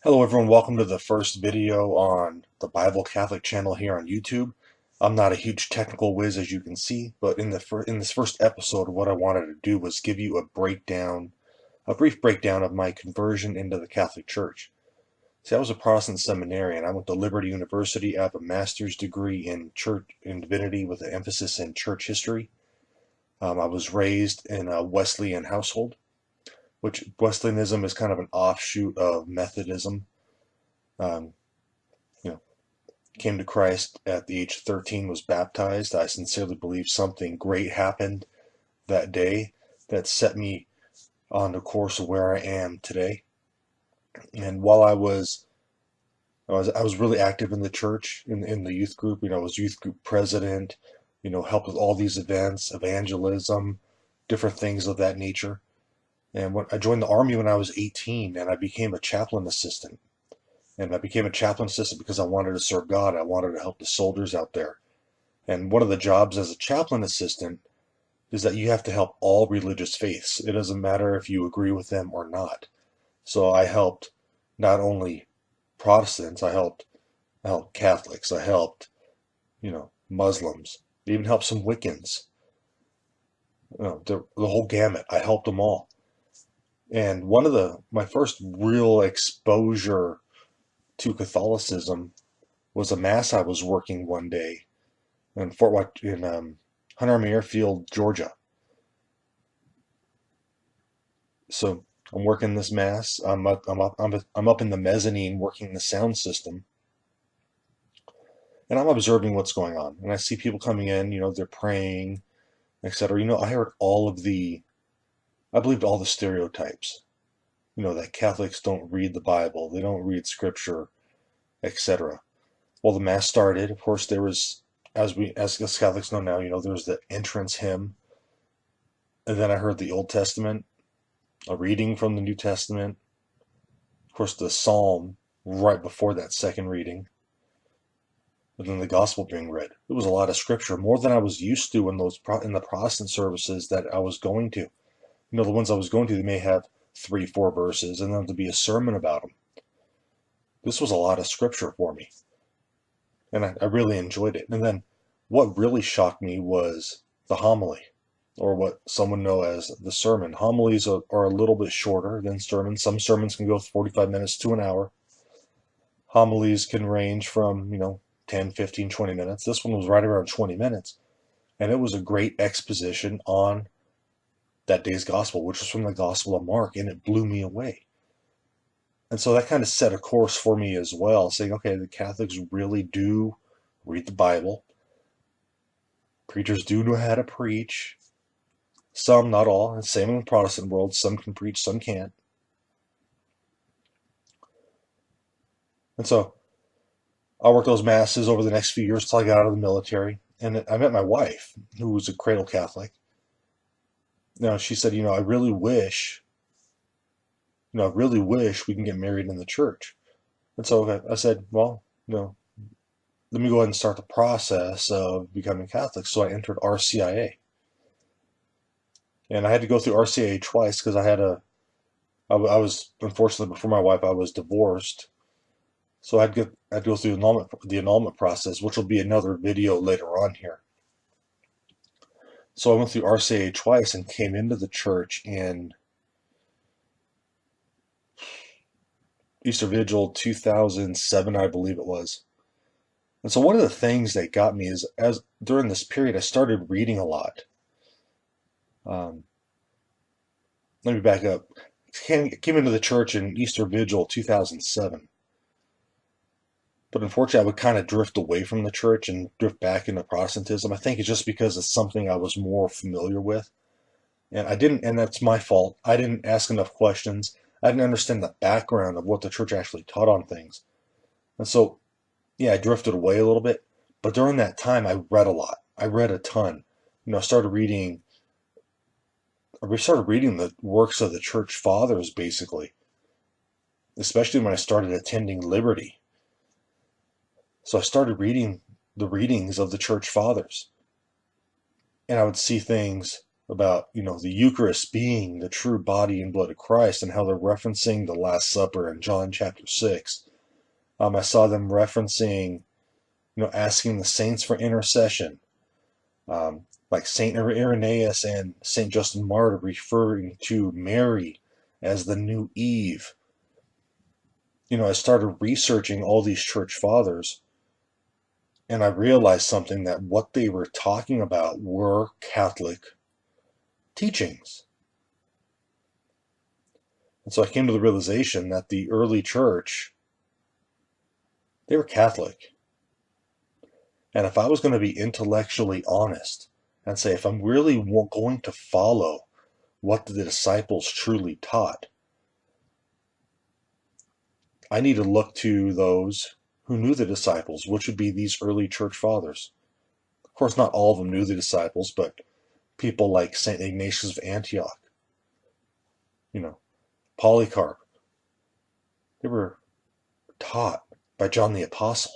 Hello everyone, welcome to the first video on the Bible Catholic channel here on YouTube. I'm not a huge technical whiz as you can see, but in this first episode what I wanted to do was give you a brief breakdown of my conversion into the Catholic Church. See, I was a Protestant seminarian. I went to Liberty University. I have a master's degree in divinity with an emphasis in church history. I was raised in a Wesleyan household, which Wesleyanism is kind of an offshoot of Methodism. Um, you know, Came to Christ at the age of 13, was baptized. I sincerely believe something great happened that day that set me on the course of where I am today. And while I was really active in the church, in the youth group. I was youth group president, helped with all these events, evangelism, different things of that nature. And when I joined the Army when I was 18, and I became a chaplain assistant. And I became a chaplain assistant because I wanted to serve God. I wanted to help the soldiers out there. And one of the jobs as a chaplain assistant is that you have to help all religious faiths. It doesn't matter if you agree with them or not. So I helped not only Protestants, I helped Catholics, I helped, Muslims, I even helped some Wiccans. The whole gamut. I helped them all. And my first real exposure to Catholicism was a mass I was working one day in Hunter Army Airfield, Georgia. So I'm working this mass. I'm up in the mezzanine working the sound system, and I'm observing what's going on. And I see people coming in. They're praying, etc. I believed all the stereotypes. That Catholics don't read the Bible, they don't read Scripture, etc. Well, the mass started. Of course, there was, as Catholics know now, there was the entrance hymn, and then I heard the Old Testament, a reading from the New Testament, of course, the Psalm right before that second reading, and then the Gospel being read. It was a lot of Scripture, more than I was used to in the Protestant services that I was going to. The ones I was going to, they may have 3, 4 verses, and then there'd be a sermon about them. This was a lot of Scripture for me, and I really enjoyed it. And then what really shocked me was the homily, or what some would know as the sermon. Homilies are a little bit shorter than sermons. Some sermons can go 45 minutes to an hour. Homilies can range from, 10, 15, 20 minutes. This one was right around 20 minutes. And it was a great exposition on that day's gospel, which was from the Gospel of Mark, and it blew me away. And so that kind of set a course for me as well, saying, okay, the Catholics really do read the Bible. Preachers do know how to preach. Some, not all. And same in the Protestant world. Some can preach, some can't. And so I worked those masses over the next few years till I got out of the military. And I met my wife, who was a cradle Catholic. She said, I really wish we can get married in the church. And so I said, well, let me go ahead and start the process of becoming Catholic. So I entered RCIA. And I had to go through RCIA twice because I was, unfortunately, before my wife, I was divorced. So I'd go through the annulment process, which will be another video later on here. So I went through RCIA twice and came into the church in Easter Vigil 2007, I believe it was. And so one of the things that got me is, during this period, I started reading a lot. Let me back up. Came into the church in Easter Vigil 2007. But unfortunately, I would kind of drift away from the church and drift back into Protestantism. I think it's just because it's something I was more familiar with. And that's my fault. I didn't ask enough questions. I didn't understand the background of what the church actually taught on things. And so, yeah, I drifted away a little bit. But during that time, I read a lot. I read a ton. I started reading the works of the church fathers, basically, especially when I started attending Liberty. So I started reading the readings of the church fathers, and I would see things about, the Eucharist being the true body and blood of Christ, and how they're referencing the Last Supper in John chapter 6. I saw them referencing, asking the saints for intercession, like Saint Irenaeus and Saint Justin Martyr referring to Mary as the new Eve. I started researching all these church fathers, and I realized something, that what they were talking about were Catholic teachings. And so I came to the realization that the early church, they were Catholic. And if I was going to be intellectually honest and say, if I'm really going to follow what the disciples truly taught, I need to look to those who knew the disciples, which would be these early church fathers. Of course, not all of them knew the disciples, but people like St. Ignatius of Antioch, Polycarp, they were taught by John the Apostle.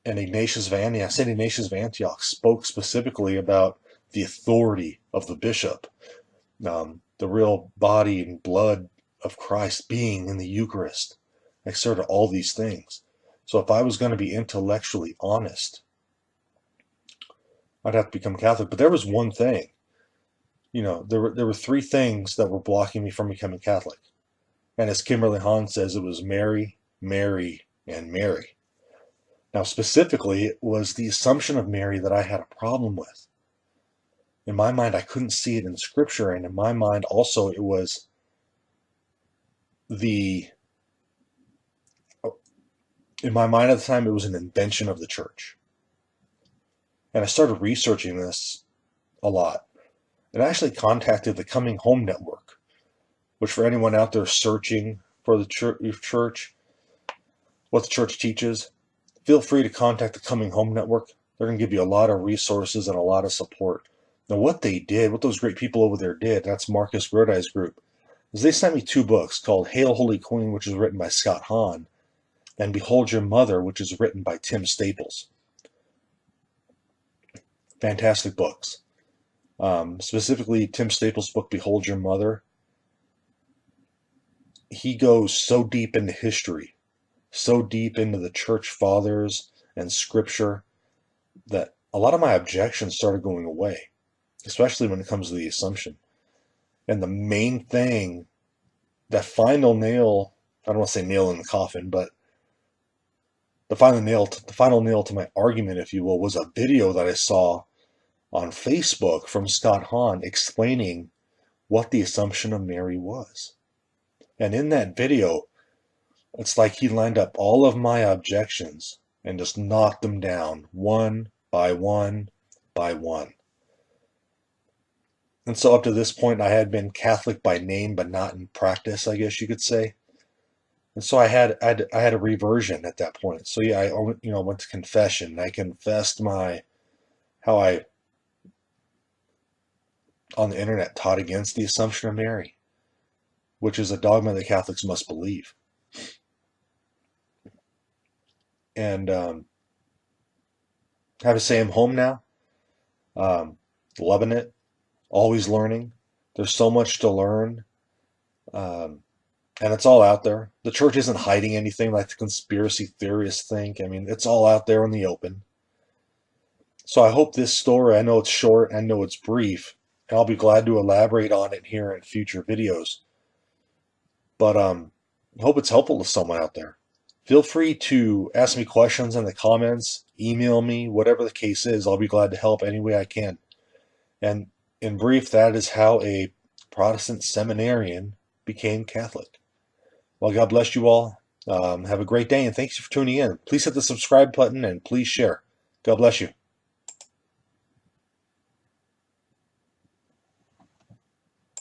And St. Ignatius of Antioch spoke specifically about the authority of the bishop, the real body and blood of Christ being in the Eucharist, etc., all these things. So if I was going to be intellectually honest, I'd have to become Catholic. But there was one thing, there were three things that were blocking me from becoming Catholic. And as Kimberly Hahn says, it was Mary, Mary, and Mary. Now, specifically, it was the Assumption of Mary that I had a problem with. In my mind, I couldn't see it in Scripture, and in my mind also it was in my mind at the time, it was an invention of the church. And I started researching this a lot. And I actually contacted the Coming Home Network, which, for anyone out there searching for the church, what the church teaches, feel free to contact the Coming Home Network. They're going to give you a lot of resources and a lot of support. Now, what those great people over there did, that's Marcus Grodi's group, is they sent me two books called Hail Holy Queen, which is written by Scott Hahn, and Behold Your Mother, which is written by Tim Staples. Fantastic books. Specifically, Tim Staples' book, Behold Your Mother, he goes so deep into history, so deep into the church fathers and Scripture, that a lot of my objections started going away, especially when it comes to the Assumption. And the main thing, that final nail, I don't want to say nail in the coffin, but the final nail to my argument, if you will, was a video that I saw on Facebook from Scott Hahn explaining what the Assumption of Mary was. And in that video, it's like he lined up all of my objections and just knocked them down one by one by one. And so up to this point, I had been Catholic by name, but not in practice, I guess you could say. And so I had a reversion at that point. So yeah, I went to confession. I confessed how I on the internet taught against the Assumption of Mary, which is a dogma that Catholics must believe. And I have to say, I'm home now, loving it, always learning. There's so much to learn, and it's all out there. The church isn't hiding anything like the conspiracy theorists think. I mean, it's all out there in the open. So I hope this story, I know it's short, I know it's brief, and I'll be glad to elaborate on it here in future videos. But I hope it's helpful to someone out there. Feel free to ask me questions in the comments, email me, whatever the case is. I'll be glad to help any way I can. And in brief, that is how a Protestant seminarian became Catholic. Well, God bless you all. Have a great day, and thanks for tuning in. Please hit the subscribe button and please share. God bless you.